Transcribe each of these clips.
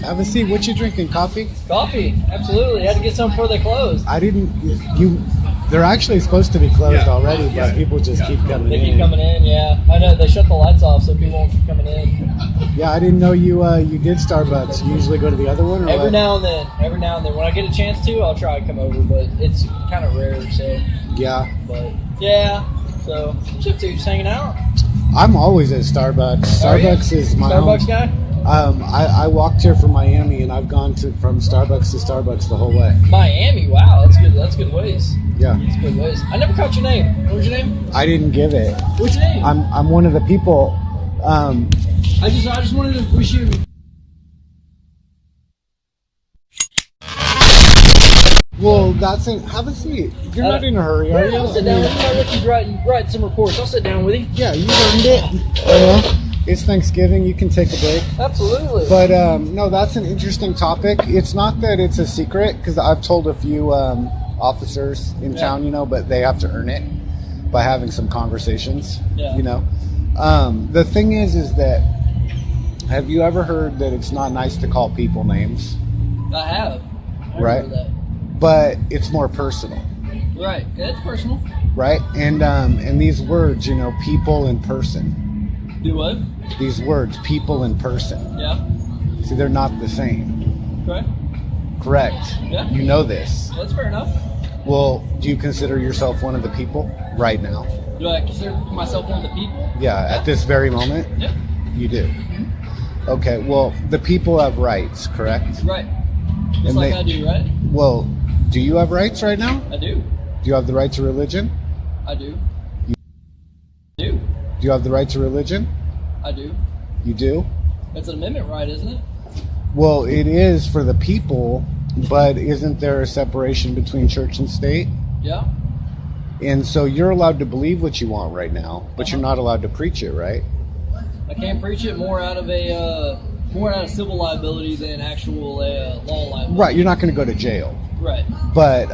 Have a seat. What you drinking? Coffee? Coffee, absolutely. Had to get some before they closed. I didn't. They're actually supposed to be closed already, but people just keep coming in. They keep coming in, yeah. I know they shut the lights off, so people won't keep coming in. Yeah, I didn't know you did Starbucks. You usually go to the other one, or every now and then. Every now and then, when I get a chance to, I'll try to come over, but it's kind of rare. So yeah, but yeah. So what you up to? Just hanging out? I'm always at Starbucks. Starbucks is my Starbucks guy. I walked here from Miami, and I've gone from Starbucks to Starbucks the whole way. Miami, wow, that's good. That's good ways. Yeah, that's good ways. I never caught your name. What was your name? I didn't give it. What's your name? I'm one of the people. I just wanted to wish you. Well, that's it. Have a seat. You're not in a hurry, are you? I'll sit down with you. I'll let you write some reports. I'll sit down with you. Yeah, you earned it. It's Thanksgiving. You can take a break. Absolutely. But no, that's an interesting topic. It's not that it's a secret, because I've told a few officers in town, but they have to earn it by having some conversations. Yeah. The thing is that, have you ever heard that it's not nice to call people names? I have. Right. That. But it's more personal. Right. Yeah, it's personal. Right. And these words, people and person. Do what? These words, people and person. Yeah. See, they're not the same. Correct. Correct. Yeah. You know this. That's fair enough. Well, do you consider yourself one of the people right now? Do I consider myself one of the people? Yeah, at this very moment? Yeah. You do? Mm-hmm. Okay, well, the people have rights, correct? Right. Just like I do, right? Well, do you have rights right now? I do. Do you have the right to religion? I do. You do. Do you have the right to religion? I do. You do? It's an amendment right, isn't it? Well, it is for the people, but isn't there a separation between church and state? Yeah. And so you're allowed to believe what you want right now, but you're not allowed to preach it, right? I can't preach it more out of civil liability than actual law liability. Right, you're not going to go to jail. Right. But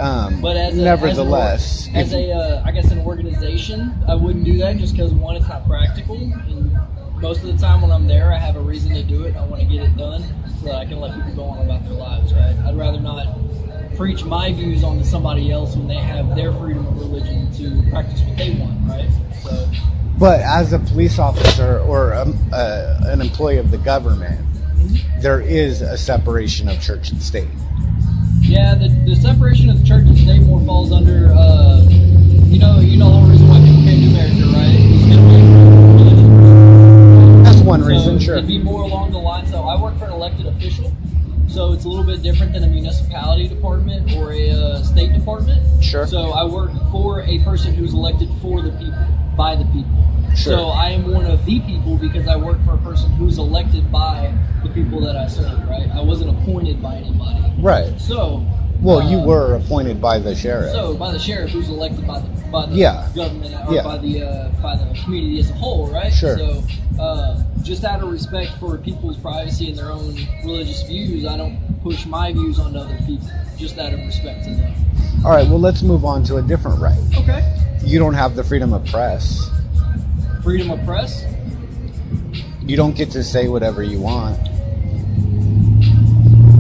nevertheless, as an organization, I wouldn't do that just because, one, it's not practical, and most of the time when I'm there, I have a reason to do it. I want to get it done so that I can let people go on about their lives, right? I'd rather not preach my views onto somebody else when they have their freedom of religion to practice what they want, right? So. But as a police officer or an employee of the government, there is a separation of church and state. Yeah, the separation of the church and state more falls under, the whole reason why people can't do marriage, right? It's going to be a religious person. That's one reason, sure. It'd be more along the lines, so I work for an elected official, so it's a little bit different than a municipality department or a state department. Sure. So I work for a person who's elected for the people, by the people. Sure. So I am one of the people because I work for a person who's elected by the people that I serve, right? I wasn't appointed by anybody. Right. So. Well, you were appointed by the sheriff. So by the sheriff, who's elected by the government or by the community as a whole, right? Sure. So just out of respect for people's privacy and their own religious views, I don't push my views onto other people. Just out of respect to them. All right. Well, let's move on to a different right. Okay. You don't have the freedom of press. Freedom of press? You don't get to say whatever you want.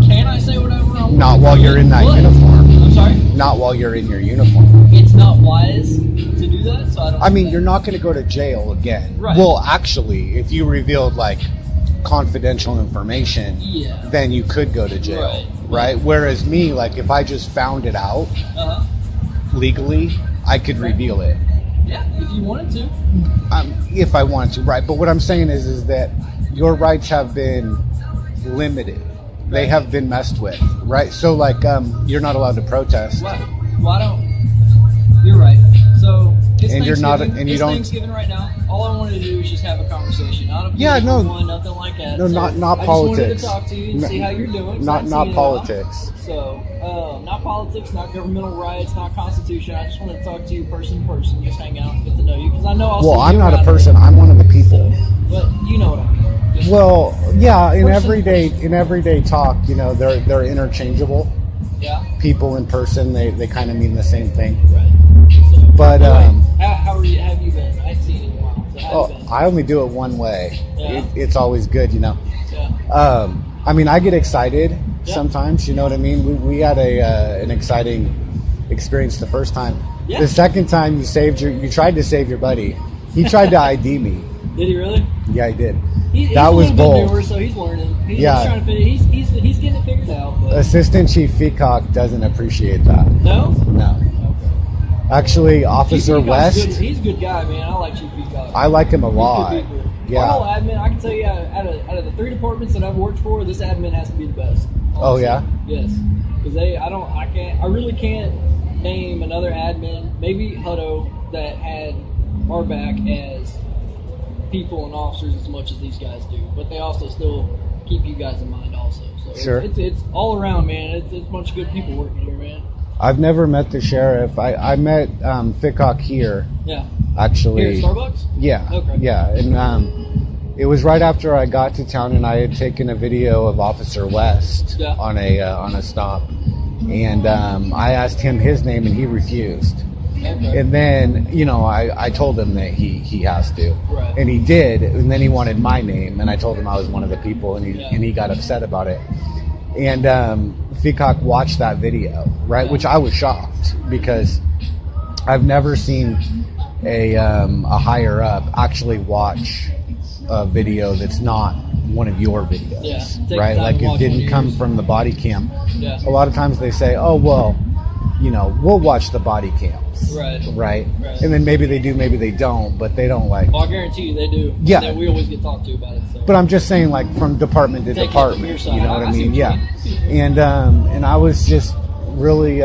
Can I say whatever I want? Not while you're in that uniform. I'm sorry? Not while you're in your uniform. It's not wise to do that, so I don't. I mean, you're not going to go to jail again. Right. Well, actually, if you revealed confidential information, then you could go to jail. Right? Whereas me, if I just found it out legally, I could reveal it. Yeah, if you wanted to. If I wanted to, right. But what I'm saying is that your rights have been limited. Right. They have been messed with, right? So, you're not allowed to protest. Why don't? You're right. So, it's Thanksgiving right now. All I wanted to do is just have a conversation. Not a political one, nothing like that. No, so not politics. I just wanted to talk to you and see how you're doing. Not politics. So, not politics, not governmental rights, not constitution. I just want to talk to you person to person, just hang out, get to know you, because I know I'll. Well, I'm not a person. I'm one of the people. So, but you know what I mean. Just in everyday talk, they're interchangeable. Yeah. People in person, they kind of mean the same thing. Right. So, but how have you been? I haven't seen you in a while. So I only do it one way. Yeah. It's always good, Yeah. I mean, I get excited sometimes. You know what I mean? We had an exciting experience the first time. Yeah. The second time you tried to save your buddy. He tried to ID me. Did he really? Yeah, he did. He's that was bold. Newer, so he's learning. He's trying to he's getting it figured out. But. Assistant Chief Peacock doesn't appreciate that. No. No. Okay. Actually, Officer West. He's a good guy, man. I like Chief Peacock. I like him a lot. Yeah. Our whole admin, I can tell you, out of the 3 departments that I've worked for, this admin has to be the best. Honestly. Oh yeah. Yes. Because I really can't name another admin, maybe Hutto, that had our back as people and officers as much as these guys do, but they also still keep you guys in mind also. So sure. It's all around, man. It's a bunch of good people working here, man. I've never met the sheriff. I met Peacock here. Yeah. Actually. Here at Starbucks? Yeah. Okay. Yeah, and it was right after I got to town, and I had taken a video of Officer West on a stop, and I asked him his name, and he refused. Okay. And then, I told him that he has to. Right. And he did, and then he wanted my name, and I told him I was one of the people, and he got upset about it. And Peacock watched that video, right, which I was shocked, because I've never seen a higher up actually watch a video that's not one of your videos, right? Like it didn't come from the body cam. Yeah. A lot of times they say, oh, well, we'll watch the body cams. Right. And then maybe they do, maybe they don't, but they don't like. Well, I guarantee you they do. Yeah. And we always get talked to about it. So. But I'm just saying, like, from department to department. You know what I mean? Yeah. And I was just really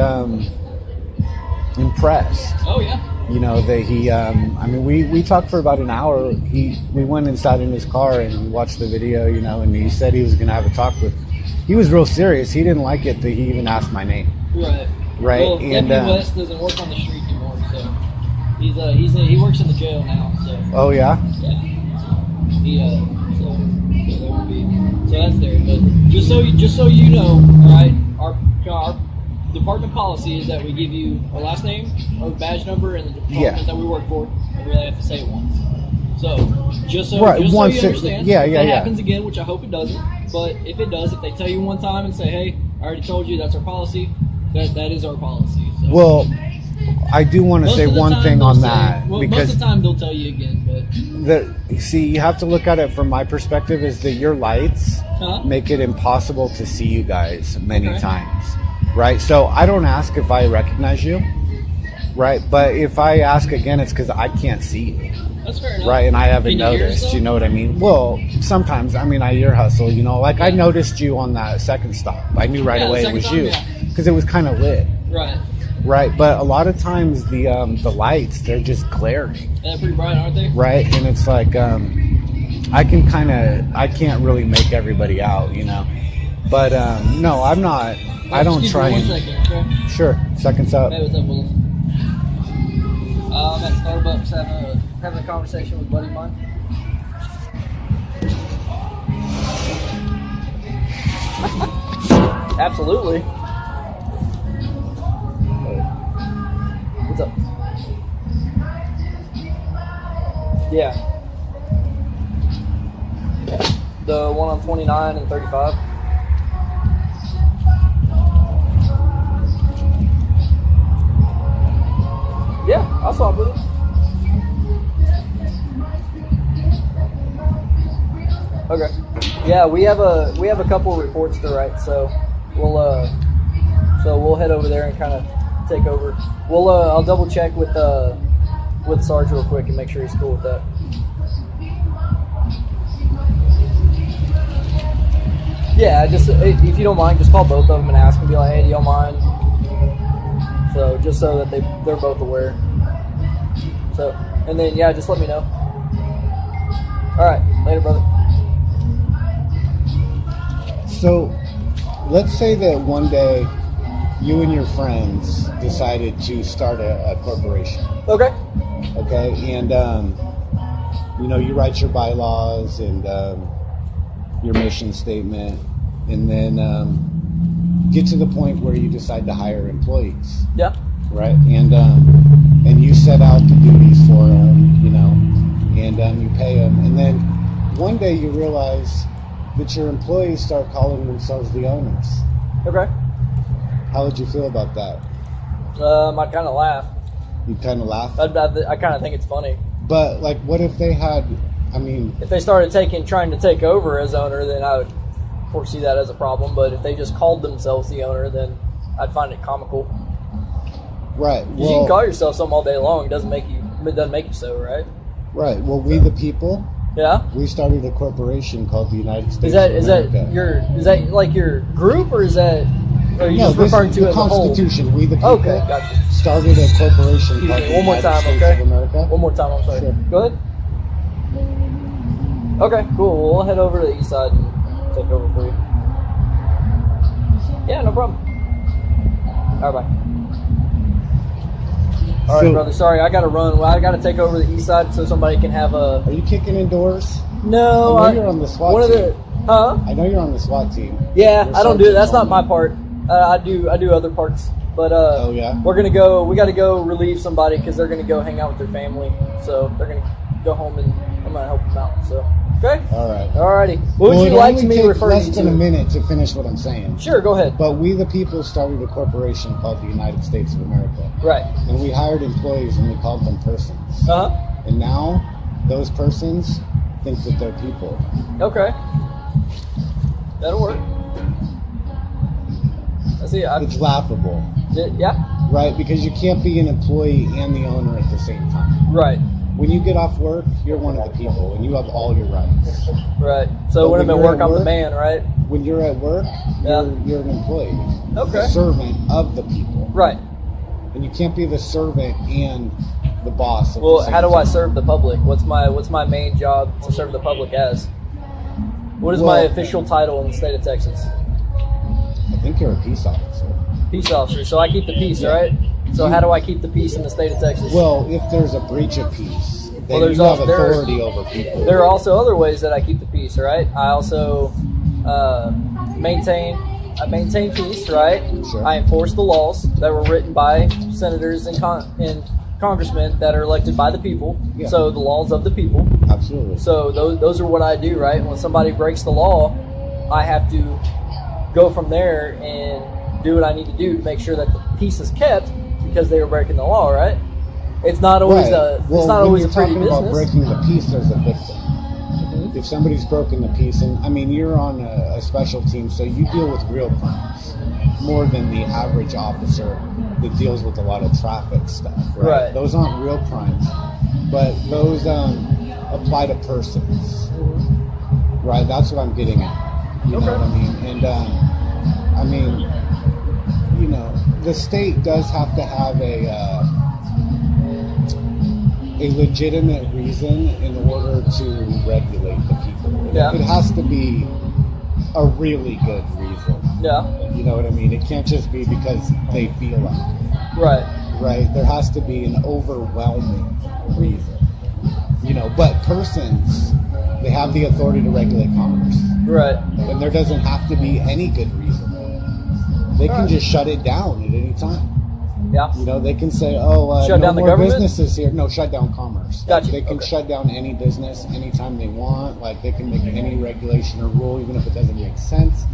impressed. Oh, yeah. That he, we talked for about an hour. We went inside in his car and watched the video, and he said he was going to have a talk he was real serious. He didn't like it that he even asked my name. Right. Well, and West doesn't work on the street anymore, so he works in the jail now. So. Oh yeah. Yeah. So that's there. But just so you know, all right, our department policy is that we give you our last name, our badge number, and the department that we work for, and we really have to say it once. So just so you understand, if that happens again, which I hope it doesn't. But if it does, if they tell you one time and say, "Hey, I already told you that's our policy," that is our policy. So. Well, I do want to say one thing on that, because most of the time they'll tell you again. But you have to look at it from my perspective is that your lights make it impossible to see you guys many times, right? So I don't ask if I recognize you, right? But if I ask again, it's because I can't see you. That's fair enough. Right, and I haven't noticed, you know what I mean? Well, sometimes, I ear hustle, like I noticed you on that second stop. I knew right away it was you, because it was kind of lit. Right, but a lot of times the lights, they're just glaring. They're pretty bright, aren't they? Right, and it's like, I can't really make everybody out, But, no, I'm not, I don't try and... 1 second, okay? Sure, seconds up. Hey, what's up, Willis? I'm at Starbucks having a conversation with a buddy of mine. Absolutely. What's up? Yeah. The one on 29 and 35. Yeah, I'll swap with it. Okay. Yeah, we have a couple reports to write, so we'll head over there and kind of take over. I'll double check with Sarge real quick and make sure he's cool with that. Yeah, just if you don't mind, just call both of them and ask and be like, hey, do y'all mind? So just so that they're both aware. So, and then just let me know. All right, later, brother. So, let's say that one day you and your friends decided to start a corporation. Okay. Okay, and you write your bylaws and your mission statement, and then get to the point where you decide to hire employees. Yeah. Right, and you set out the duties for them, and you pay them, and then one day you realize that your employees start calling themselves the owners. Okay. How would you feel about that? I kind of laugh. You kind of laugh? I kind of think it's funny. But, like, what if they had, I mean... If they started trying to take over as owner, then I would foresee that as a problem. But if they just called themselves the owner, then I'd find it comical. Right. Because you can call yourself something all day long. It doesn't make you so, right? Right. Well, we the people... Yeah. We started a corporation called the United States of America. Is that like your group, or is that... Are you just referring to it as a whole? Constitution. We the people. Okay, gotcha. Started a corporation called the One more time, United States okay? of America. One more time, I'm sorry. Sure. Go ahead. Okay, cool. We'll head over to the east side and take over for you. Yeah, no problem. All right, bye. All right, brother. Sorry, I got to run. Well, I got to take over the east side so somebody can have a... Are you kicking indoors? No. I know you're on the SWAT team. Huh? I know you're on the SWAT team. Yeah, I don't do it. That's not my part. I do other parts. But oh yeah, we got to go relieve somebody because they're gonna go hang out with their family. So they're gonna go home and I'm gonna help them out. So okay. All right. Alrighty. What would you like me to refer you to? Less than a minute to finish what I'm saying. Sure, go ahead. But we the people started a corporation called the United States of America. Right. And we hired employees and we called them persons. And now those persons think that they're people. Okay. That'll work. I see. It's laughable. Yeah. Right, because you can't be an employee and the owner at the same time. Right. When you get off work, you're one of the people, and you have all your rights. Right. So when I'm at work, I'm the man, right? When you're at work, you're an employee. Okay. A servant of the people. Right. And you can't be the servant and the boss. Well, how do I serve the public? What's my main job to serve the public as? What is my official title in the state of Texas? I think you're a peace officer. Peace officer. So I keep the peace, right? So how do I keep the peace in the state of Texas? Well, if there's a breach of peace, then there's you have authority over people. There are also other ways that I keep the peace, right? I also maintain peace, right? Sure. I enforce the laws that were written by senators and congressmen that are elected by the people. Yeah. So the laws of the people. Absolutely. So those are what I do, right? When somebody breaks the law, I have to go from there and do what I need to do to make sure that the peace is kept because they were breaking the law, right? It's not always a pretty business. About breaking the peace, there's a victim. Mm-hmm. If somebody's broken the peace, and I mean, you're on a special team, so you deal with real crimes more than the average officer that deals with a lot of traffic stuff, right? Those aren't real crimes, but those apply to persons, right? That's what I'm getting at. You know what I mean? And I mean, you know, the state does have to have a legitimate reason in order to regulate the people. Yeah. It has to be a really good reason. Yeah. You know what I mean? It can't just be because they feel like it. Right. Right? There has to be an overwhelming reason. You know, but persons, they have the authority to regulate commerce. Right. And there doesn't have to be any good reason. They can just shut it down at any time. Yeah. You know, they can say, shut no down the more government? businesses here. No, shut down commerce. Gotcha. They can shut down any business anytime they want. Like, they can make any regulation or rule, even if it doesn't make sense.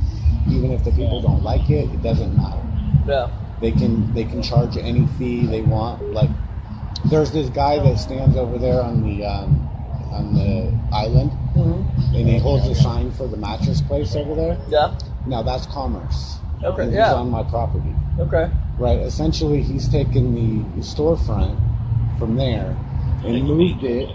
Even if the people don't like it, it doesn't matter. Yeah. They can charge any fee they want. Like, there's this guy that stands over there on the island, and he holds a sign for the mattress place over there. Yeah. Now that's commerce. Okay. And he's on my property. Okay. Right. Essentially, he's taken the storefront from there and moved it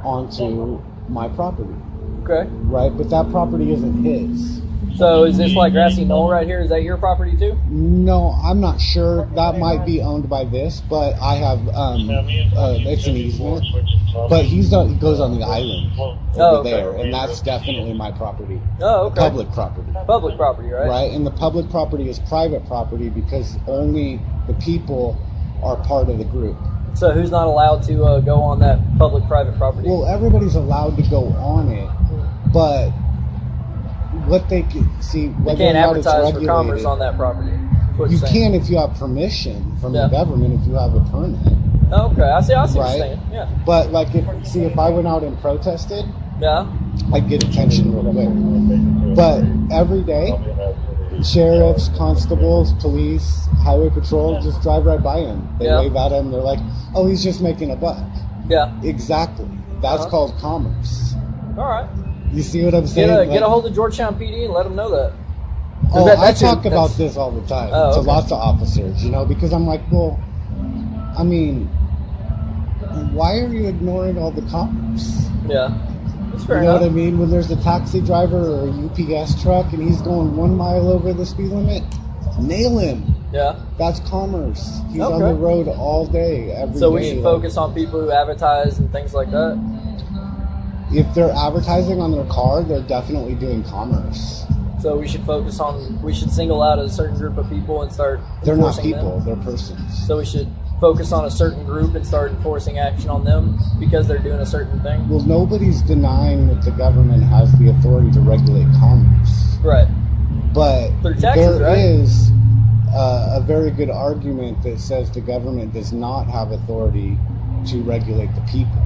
onto my property. Okay. Right, but that property isn't his. So is this like grassy knoll right here? Is that your property too? No, I'm not sure. That might be owned by this, but I have it's an easement. But he goes on the island over there, and that's definitely my property. Oh, okay. Public property. Public property, right? Right, and the public property is private property because only the people are part of the group. So who's not allowed to go on that public-private property? Well, everybody's allowed to go on it, but what they can see, they can't advertise for commerce on that property. You can if you have permission from the government, if you have a permit. Okay, I see what you're right? saying. Yeah. But like, if I went out and protested, I'd get attention real quick. But every day, sheriffs, constables, police, highway patrol just drive right by him. They wave at him. They're like, "Oh, he's just making a buck." Yeah. Exactly. That's called commerce. All right. You see what I'm saying? Get a hold of Georgetown PD and let them know that. I talk about this all the time to lots of officers, because I'm like, well, I mean, why are you ignoring all the commerce? Yeah. That's fair You know enough. what I mean? When there's a taxi driver or a UPS truck and he's going 1 mile over the speed limit, nail him. Yeah. That's commerce. He's on the road all day, every day. So we should focus on people who advertise and things like that? If they're advertising on their car, they're definitely doing commerce. So we should single out a certain group of people and start They're not enforcing people, them? they're persons. So we should focus on a certain group and start enforcing action on them because they're doing a certain thing? Well, nobody's denying that the government has the authority to regulate commerce. Right. But Through taxes, there right? is a very good argument that says the government does not have authority to regulate the people.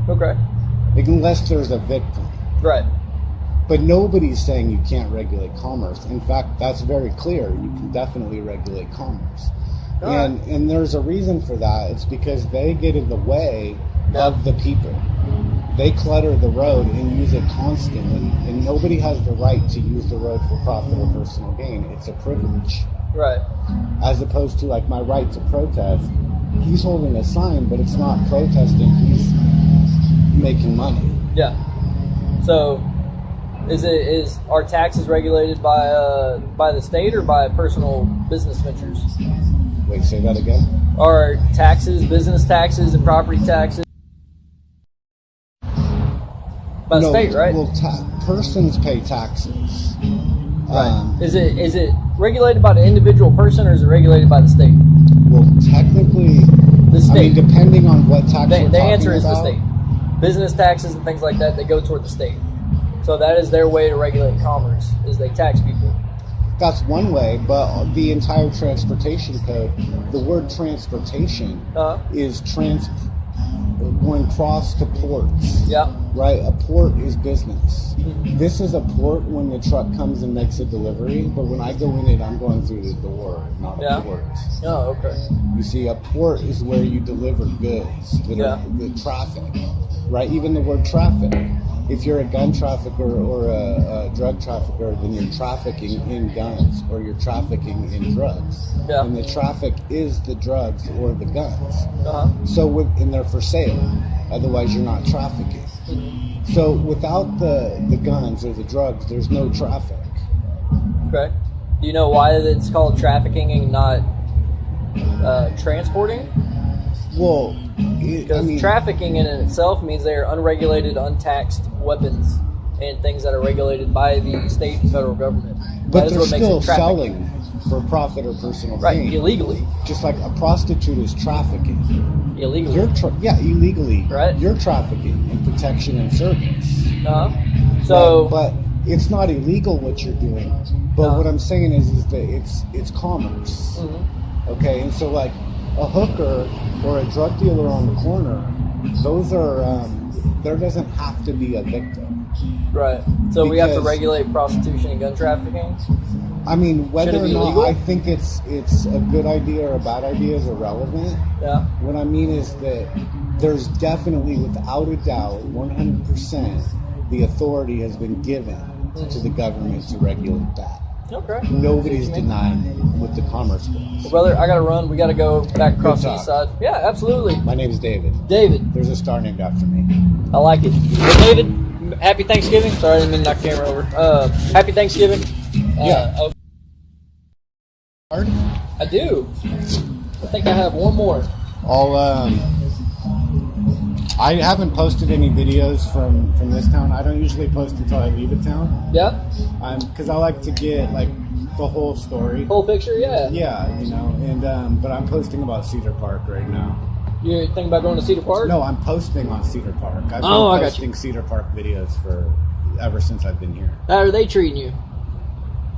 Okay. Unless there's a victim. Right. But nobody's saying you can't regulate commerce. In fact, that's very clear. You can definitely regulate commerce. And there's a reason for that. It's because they get in the way of the people. They clutter the road and use it constantly. And nobody has the right to use the road for profit or personal gain. It's a privilege. Right. As opposed to like my right to protest. He's holding a sign, but it's not protesting. He's making money. Yeah. So are taxes regulated by the state or by personal business ventures? Wait, say that again? Are taxes, business taxes, and property taxes by the state, right? Well, persons pay taxes. Right. Is it regulated by the individual person or is it regulated by the state? Well, technically, the state. I mean, depending on what tax we're the talking answer is about. the state. Business taxes and things like that, they go toward the state. So that is their way to regulate commerce, is they tax people. That's one way, but the entire transportation code, the word transportation is going cross to ports. Yeah. Right? A port is business. This is a port when the truck comes and makes a delivery, but when I go in it, I'm going through the door, not a port. Oh, okay. You see, a port is where you deliver goods, the traffic, right? Even the word traffic. If you're a gun trafficker or a drug trafficker, then you're trafficking in guns or you're trafficking in drugs. Yeah. And the traffic is the drugs or the guns. So and they're for sale. Otherwise, you're not trafficking. So without the guns or the drugs, there's no traffic. Okay. Do you know why it's called trafficking and not transporting? Well, because trafficking in itself means they are unregulated, untaxed weapons and things that are regulated by the state and federal government. But they're still selling for profit or personal gain. Right, illegally. Just like a prostitute is trafficking. Illegally. Illegally. Right. You're trafficking in protection and service. So, but it's not illegal what you're doing. But what I'm saying is that it's commerce. Okay, and so like a hooker or a drug dealer on the corner, those are there doesn't have to be a victim. Right. So we have to regulate prostitution and gun trafficking? I mean, whether or not legal? I think it's a good idea or a bad idea is irrelevant. Yeah. What I mean is that there's definitely, without a doubt, 100%, the authority has been given to the government to regulate that. Okay. Nobody's denying it with the commerce clause. Well, brother, I gotta run. We gotta go back across the east side. Yeah, absolutely. My name is David. David. There's a star named after me. I like it. Well, David, happy Thanksgiving. Sorry, I didn't mean to knock the camera over. Happy Thanksgiving. I do. I think I have one more. I haven't posted any videos from this town. I don't usually post until I leave a town. Yeah? Because I like to get like the whole story. Whole picture, yeah. Yeah, and but I'm posting about Cedar Park right now. You're thinking about going to Cedar Park? No, I'm posting on Cedar Park. I've been posting Cedar Park videos ever since I've been here. How are they treating you?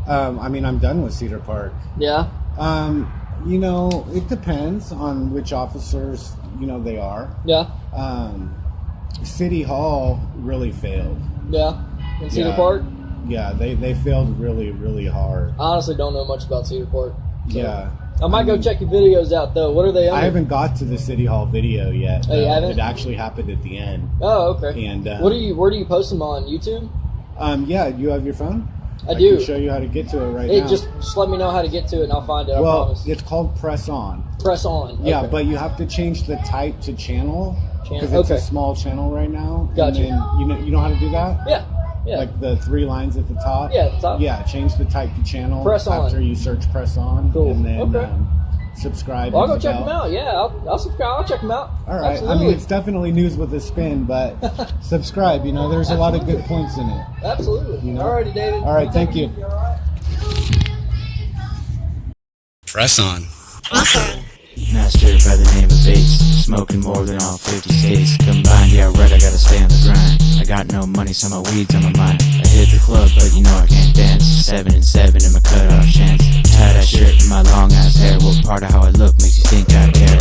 I mean, I'm done with Cedar Park. Yeah? It depends on which officers, they are. Yeah. City Hall really failed. Yeah. in Cedar Park? Yeah, they failed really, really hard. I honestly don't know much about Cedar Park. So. Yeah. I might go check your videos out, though. What are they under? I haven't got to the City Hall video yet. Oh, you haven't? It actually happened at the end. Oh, okay. And where do you post them on? YouTube? Yeah, you have your phone? I do. I can show you how to get to it right now. Just let me know how to get to it, and I'll find it. Well, I promise. it's called Press On. Press On. Okay. Yeah, but you have to change the type to channel because it's Okay. a small channel right now. Gotcha. And then, you know how to do that? Yeah. Yeah. Like the 3 lines at the top? Yeah, at the top. Yeah, change the type to channel Press On. after you search Press On. Cool. And then Okay. subscribe. Well, I'll go check them out. Yeah, I'll subscribe. I'll check them out. All right. Absolutely. I mean, it's definitely news with a spin, but subscribe. You know, there's a lot of good points in it. Absolutely. You know? All righty, David. All right, thank you. Press On. Master by the name of Bates, smoking more than all 50 states combined. Yeah, right, I gotta stay on the grind. I got no money, so my weed's on my mind. I hit the club, but you know I can't dance. 7 and 7 in my cutoff chance. Tie that shirt in my long ass hair. What part of how I look makes you think I care?